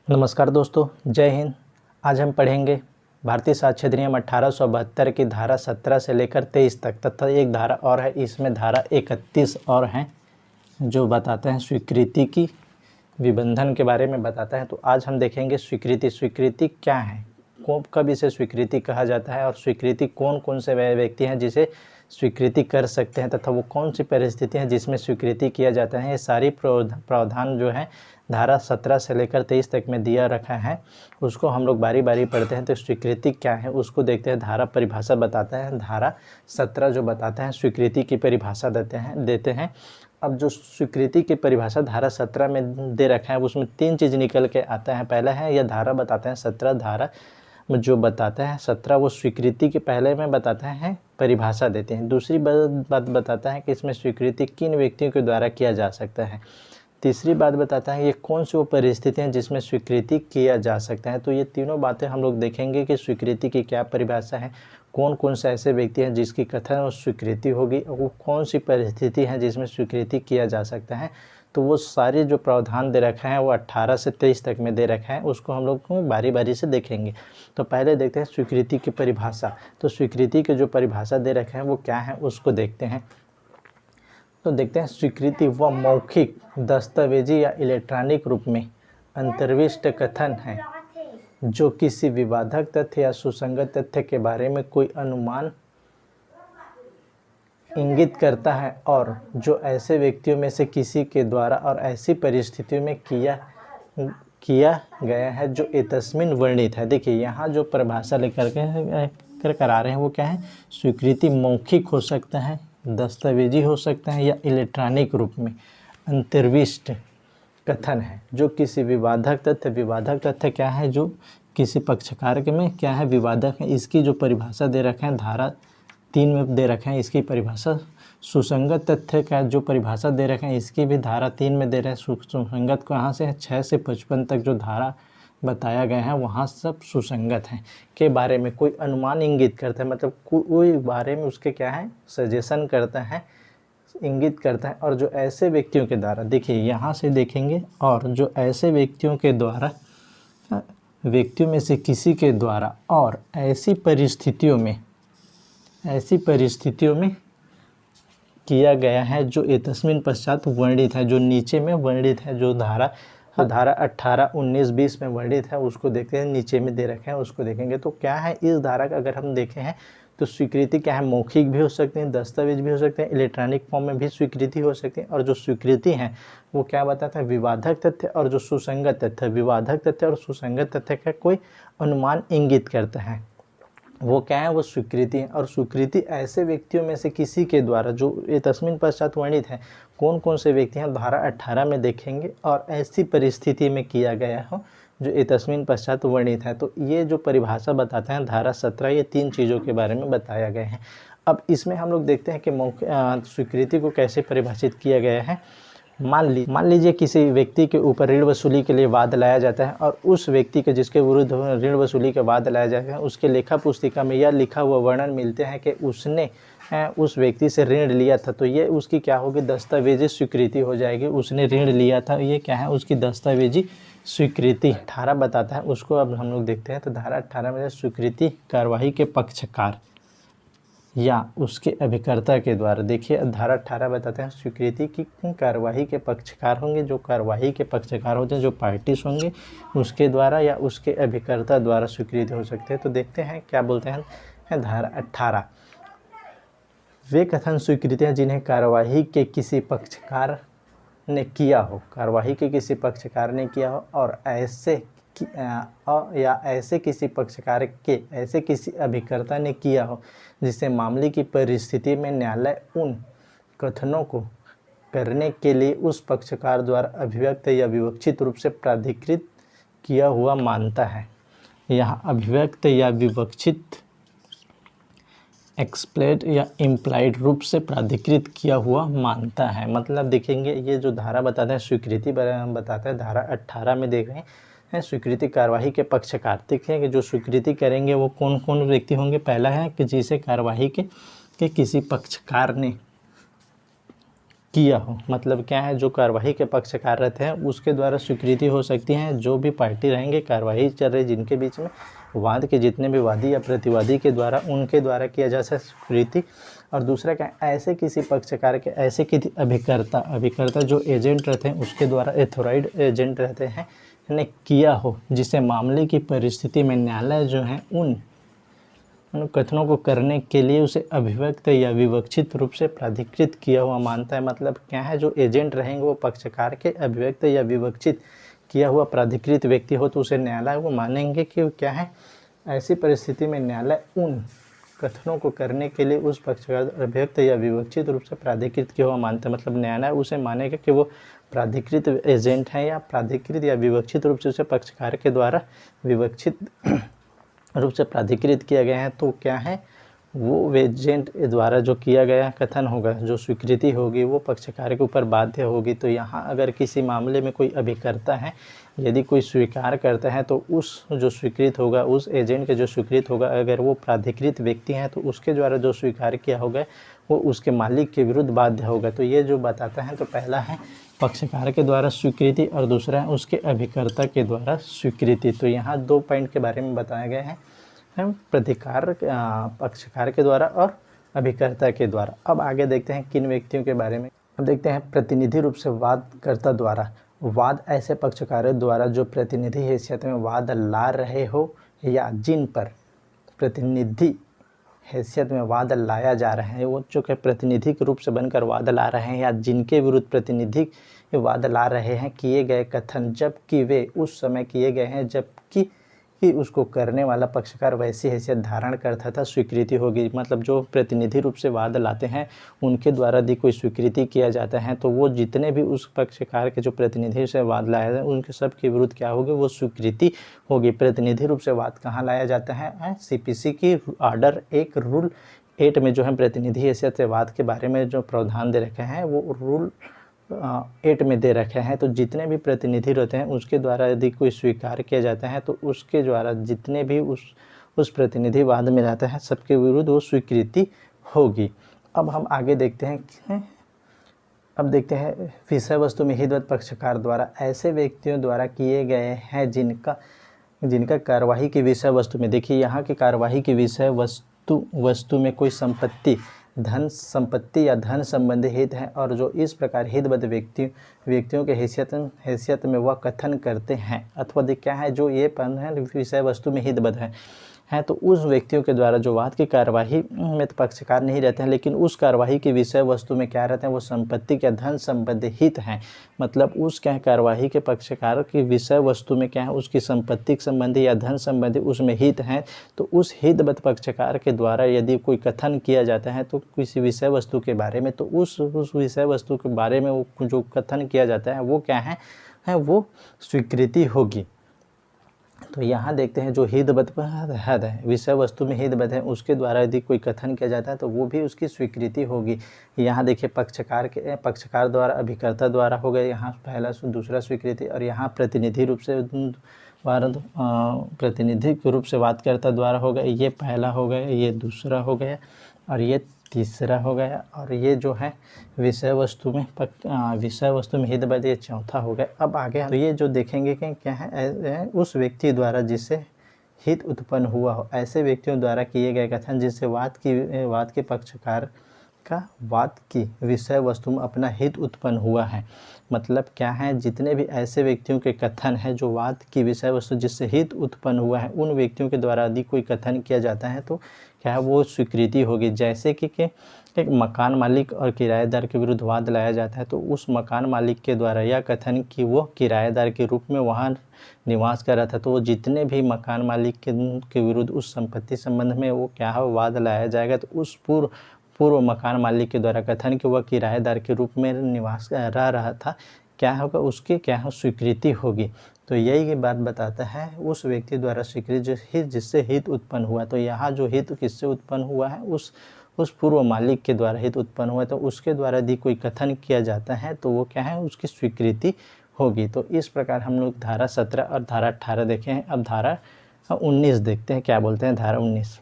नमस्कार दोस्तों, जय हिंद। आज हम पढ़ेंगे भारतीय साक्ष्य अधिनियम 1872 की धारा 17 से लेकर 23 तक तथा एक धारा और है, इसमें धारा 31 और हैं जो बताते हैं स्वीकृति की निबंधन के बारे में बताता है। तो आज हम देखेंगे स्वीकृति क्या है, कब इसे स्वीकृति कहा जाता है और स्वीकृति कौन कौन से व्यक्ति हैं जिसे स्वीकृति कर सकते हैं तथा वो कौन सी परिस्थिति हैं जिसमें स्वीकृति किया जाता है। ये सारी प्रावधान जो है धारा 17 से लेकर 23 तक में दिया रखा है, उसको हम लोग बारी बारी पढ़ते हैं। तो स्वीकृति क्या है उसको देखते हैं। धारा परिभाषा बताता है, धारा 17 जो बताता है स्वीकृति की परिभाषा देते हैं। अब जो स्वीकृति की परिभाषा धारा 17 में दे रखा है उसमें तीन चीज़ निकल के आता है। पहला है यह धारा बताते हैं 17 धारा जो बताता है 17 वो स्वीकृति के पहले में बताता है परिभाषा देते हैं। दूसरी बात बताता है कि इसमें स्वीकृति किन व्यक्तियों के द्वारा किया जा सकता है। तीसरी बात बताता है ये कौन सी वो परिस्थितियाँ जिसमें स्वीकृति किया जा सकता है। तो ये तीनों बातें हम लोग देखेंगे कि स्वीकृति की क्या परिभाषा है, कौन कौन से ऐसे व्यक्ति हैं जिसकी कथन और स्वीकृति होगी, और वो कौन सी परिस्थिति है जिसमें स्वीकृति किया जा सकता है। तो वो सारे जो प्रावधान दे रखा है वो 18 से 23 तक में दे रखा है, उसको हम लोग को बारी बारी से देखेंगे। तो पहले देखते हैं स्वीकृति की परिभाषा। तो स्वीकृति की जो परिभाषा दे रखे हैं वो क्या है उसको देखते हैं। तो देखते हैं स्वीकृति वह मौखिक, दस्तावेजी या इलेक्ट्रॉनिक रूप में अंतर्विष्ट कथन है जो किसी विवादक तथ्य या सुसंगत तथ्य के बारे में कोई अनुमान इंगित करता है और जो ऐसे व्यक्तियों में से किसी के द्वारा और ऐसी परिस्थितियों में किया गया है जो एतस्मिन वर्णित है। देखिए यहाँ जो परिभाषा लेकर आ रहे हैं वो क्या है, स्वीकृति मौखिक हो सकता है, दस्तावेजी हो सकता है या इलेक्ट्रॉनिक रूप में अंतर्विष्ट कथन है जो किसी विवादक तथ्य क्या है, जो किसी पक्षकार के में क्या है विवादक है। इसकी जो परिभाषा दे रखे हैं धारा 3 में दे रखे हैं इसकी परिभाषा। सुसंगत तथ्य का जो परिभाषा दे रखे हैं इसकी भी धारा 3 में दे रहे हैं। सुसंगत कहाँ से है, 6 से 55 तक जो धारा बताया गया है वहाँ सब सुसंगत हैं के बारे में कोई अनुमान इंगित करता है, मतलब कोई बारे में उसके क्या है सजेशन करता है, इंगित करता है। और जो ऐसे व्यक्तियों के द्वारा, देखिए यहाँ से देखेंगे, और जो ऐसे व्यक्तियों के द्वारा, व्यक्तियों में से किसी के द्वारा और ऐसी परिस्थितियों में किया गया है जो एतस्मिन पश्चात वर्णित है, जो नीचे में वर्णित है, जो धारा 18, 19, 20 में वर्णित है उसको देखते हैं। नीचे में दे रखे हैं उसको देखेंगे। तो क्या है इस धारा का अगर हम देखें हैं तो स्वीकृति क्या है, मौखिक भी हो सकते हैं, दस्तावेज भी हो सकते हैं, इलेक्ट्रॉनिक फॉर्म में भी स्वीकृति हो सकती है। और जो स्वीकृति है वो क्या बताता है, विवादक तथ्य और जो सुसंगत तथ्य, विवादक तथ्य और सुसंगत तथ्य का कोई अनुमान इंगित करता है वो क्या है, वो स्वीकृति है। और स्वीकृति ऐसे व्यक्तियों में से किसी के द्वारा जो ये तस्मीन पश्चात वर्णित है, कौन कौन से व्यक्ति हैं धारा 18 में देखेंगे, और ऐसी परिस्थिति में किया गया हो जो ये तस्मीन पश्चात वर्णित है। तो ये जो परिभाषा बताते हैं धारा 17, ये तीन चीज़ों के बारे में बताया गया है। अब इसमें हम लोग देखते हैं कि स्वीकृति को कैसे परिभाषित किया गया है। मान लीजिए किसी व्यक्ति के ऊपर ऋण वसूली के लिए वाद लाया जाता है, और उस व्यक्ति के जिसके विरुद्ध ऋण वसूली के वाद लाया जाता है उसके लेखा पुस्तिका में यह लिखा हुआ वर्णन मिलते हैं कि उसने उस व्यक्ति से ऋण लिया था। तो ये उसकी क्या होगी, दस्तावेजी स्वीकृति हो जाएगी। उसने ऋण लिया था, ये क्या है उसकी दस्तावेजी स्वीकृति। 18 बताता है उसको अब हम लोग देखते हैं। तो धारा 18 में स्वीकृति कार्यवाही के पक्षकार या उसके अभिकर्ता के द्वारा, देखिए धारा 18 बताते हैं स्वीकृति की कार्यवाही के पक्षकार होंगे, जो कार्यवाही के पक्षकार होते हैं, जो पार्टीज होंगे उसके द्वारा या उसके अभिकर्ता द्वारा स्वीकृति हो सकते हैं। तो देखते हैं क्या बोलते हैं धारा 18, वे कथन स्वीकृतियाँ जिन्हें कार्यवाही के किसी पक्षकार ने किया हो, कार्यवाही के किसी पक्षकार ने किया हो, और ऐसे किसी पक्षकार के ऐसे किसी अभिकर्ता ने किया हो जिससे मामले की परिस्थिति में न्यायालय उन कथनों को करने के लिए उस पक्षकार द्वारा अभिव्यक्त या विवक्षित रूप से प्राधिकृत किया हुआ मानता है। यहाँ अभिव्यक्त या विवक्षित, एक्सप्लेड या इम्प्लाइड रूप से प्राधिकृत किया हुआ मानता है। मतलब देखेंगे ये जो धारा बताता है स्वीकृति बताता है, धारा 18 में देख रहे हैं स्वीकृति कार्यवाही के पक्षकार। देखेंगे जो स्वीकृति करेंगे वो कौन कौन व्यक्ति होंगे। पहला है कि जिसे कार्यवाही के किसी पक्षकार ने किया हो। मतलब क्या है, जो कार्यवाही के पक्षकार रहते हैं उसके द्वारा स्वीकृति हो सकती है। जो भी पार्टी रहेंगे, कार्यवाही चल रही जिनके बीच में, वाद के जितने भी वादी या प्रतिवादी के द्वारा, उनके द्वारा किया जा सकता स्वीकृति। और दूसरा क्या है, ऐसे किसी पक्षकार के, ऐसे किसी अभिकर्ता जो एजेंट रहते हैं उसके द्वारा, एथोराइड एजेंट रहते हैं, ने किया हो, जिसे मामले की परिस्थिति में न्यायालय जो है उन कथनों को करने के लिए उसे अभिव्यक्त या विवक्षित रूप से प्राधिकृत किया हुआ मानता है। मतलब क्या है, जो एजेंट रहेंगे वो पक्षकार के अभिव्यक्त या विवक्षित किया हुआ प्राधिकृत व्यक्ति हो तो उसे न्यायालय वो मानेंगे कि क्या है, ऐसी परिस्थिति में न्यायालय उन कथनों को करने के लिए उस पक्षकार अभिव्यक्त या विवक्षित रूप से प्राधिकृत किया हुआ मानता है। मतलब न्यायालय उसे मानेगा कि वो प्राधिकृत एजेंट है या प्राधिकृत या विवक्षित रूप से उसे पक्षकार के द्वारा विवक्षित रूप से प्राधिकृत किया गया है। तो क्या है, वो एजेंट द्वारा जो किया गया कथन होगा, जो स्वीकृति होगी, वो पक्षकार के ऊपर बाध्य होगी। तो यहाँ अगर किसी मामले में कोई अभिकर्ता है, यदि कोई स्वीकार करता है तो उस जो स्वीकृत होगा, उस एजेंट के जो स्वीकृत होगा, अगर वो प्राधिकृत व्यक्ति हैं तो उसके द्वारा जो स्वीकार किया होगा वो उसके मालिक के विरुद्ध बाध्य होगा। तो ये जो बताता है, तो पहला है पक्षकार के द्वारा स्वीकृति और दूसरा है उसके अभिकर्ता के द्वारा स्वीकृति। तो यहाँ 2 पॉइंट के बारे में बताया गया है, प्रतिकार पक्षकार के द्वारा और अभिकर्ता के द्वारा। अब आगे देखते हैं किन व्यक्तियों के बारे में। अब देखते हैं प्रतिनिधि रूप से वादकर्ता द्वारा। वाद ऐसे पक्षकारों द्वारा जो प्रतिनिधि हैसियत में वाद ला रहे हो या जिन पर प्रतिनिधि हैसियत में वाद लाया जा रहा है, वो जो कि प्रतिनिधि के रूप से बनकर वाद ला रहे हैं या जिनके विरुद्ध प्रतिनिधि वाद ला रहे हैं, किए गए कथन जबकि वे उस समय किए गए हैं जबकि उसको करने वाला पक्षकार वैसी हैसियत धारण करता था, स्वीकृति होगी। मतलब जो प्रतिनिधि रूप से वाद लाते हैं उनके द्वारा यदि कोई स्वीकृति किया जाता है तो वो जितने भी उस पक्षकार के जो प्रतिनिधि से वाद लाया है उनके सब के विरुद्ध क्या होगी, वो स्वीकृति होगी। प्रतिनिधि रूप से वाद कहाँ लाया जाता है, सीपीसी की ऑर्डर 1 रूल 8 में जो है प्रतिनिधि हैसियत से वाद के बारे में जो प्रावधान दे रखे हैं वो रूल 8 में दे रखे हैं। तो जितने भी प्रतिनिधि रहते हैं उसके द्वारा यदि कोई स्वीकार किया जाता है तो उसके द्वारा जितने भी उस प्रतिनिधि वाद में रहता है सबके विरुद्ध वो स्वीकृति होगी। अब हम आगे देखते हैं, अब देखते हैं विषय वस्तु में हितवत पक्षकार द्वारा ऐसे व्यक्तियों द्वारा किए गए हैं जिनका कार्यवाही की विषय वस्तु में, देखिए यहाँ की कार्यवाही की विषय वस्तु में कोई संपत्ति, धन संपत्ति या धन संबंधी हित है और जो इस प्रकार हितबद्ध व्यक्तियों के हैसियत में वह कथन करते हैं अथवा क्या है, जो ये पद है विषय वस्तु में हितबद्ध है तो उस व्यक्तियों के द्वारा जो वाद की कार्यवाही में तो पक्षकार नहीं रहते हैं, लेकिन उस कार्यवाही की विषय वस्तु में क्या रहते हैं, वो संपत्ति या धन संबंधी हित हैं। मतलब उस क्या है, कार्यवाही के पक्षकार की विषय वस्तु में क्या है, उसकी संपत्ति संबंधी या धन संबंधी उसमें हित हैं। तो उस हितबद्ध पक्षकार के द्वारा यदि कोई कथन किया जाता है तो किसी विषय वस्तु के बारे में, तो उस विषय वस्तु के बारे में वो जो कथन किया जाता है वो क्या है वो स्वीकृति होगी। तो यहाँ देखते हैं जो हितबद्ध हद है, विषय वस्तु में हितबद्ध है, उसके द्वारा यदि कोई कथन किया जाता है तो वो भी उसकी स्वीकृति होगी। यहाँ देखिए पक्षकार द्वारा अभिकर्ता द्वारा हो गए, यहाँ पहला दूसरा स्वीकृति, और यहाँ प्रतिनिधि रूप से प्रतिनिधि रूप से वादकर्ता द्वारा हो गया, ये पहला हो गया, ये दूसरा हो गया और ये तीसरा हो गया, और ये जो है विषय वस्तु में हितबद्ध ये चौथा हो गया। अब आगे तो ये जो देखेंगे कि क्या है, उस व्यक्ति द्वारा जिससे हित उत्पन्न हुआ हो, ऐसे व्यक्तियों द्वारा किए गए कथन जिससे वाद के पक्षकार का वाद की विषय वस्तु में अपना हित उत्पन्न हुआ है। मतलब क्या है, जितने भी ऐसे व्यक्तियों के कथन हैं जो वाद की विषय वस्तु जिससे हित उत्पन्न हुआ है, उन व्यक्तियों के द्वारा यदि कोई कथन किया जाता है तो क्या है, वो स्वीकृति होगी। जैसे कि एक मकान मालिक और किराएदार के विरुद्ध वाद लाया जाता है तो उस मकान मालिक के द्वारा यह कथन कि वो किराएदार के रूप में वहाँ निवास कर रहा था, तो वो जितने भी मकान मालिक के विरुद्ध उस संपत्ति संबंध में वो क्या है वाद लाया जाएगा, तो उस पूर्व मकान मालिक के द्वारा कथन कि वह किराएदार के रूप में निवास रह रहा था, क्या होगा, उसकी क्या है स्वीकृति होगी। तो यही बात बताता है उस व्यक्ति द्वारा स्वीकृति जिससे हित उत्पन्न हुआ। तो यहाँ जो हित किससे उत्पन्न हुआ है, उस पूर्व मालिक के द्वारा हित उत्पन्न हुआ, तो उसके द्वारा यदि कोई कथन किया जाता है तो वो क्या है, उसकी स्वीकृति होगी। तो इस प्रकार हम लोग धारा 17 और धारा 18 देखे हैं। अब धारा 19 देखते हैं क्या बोलते हैं धारा 19।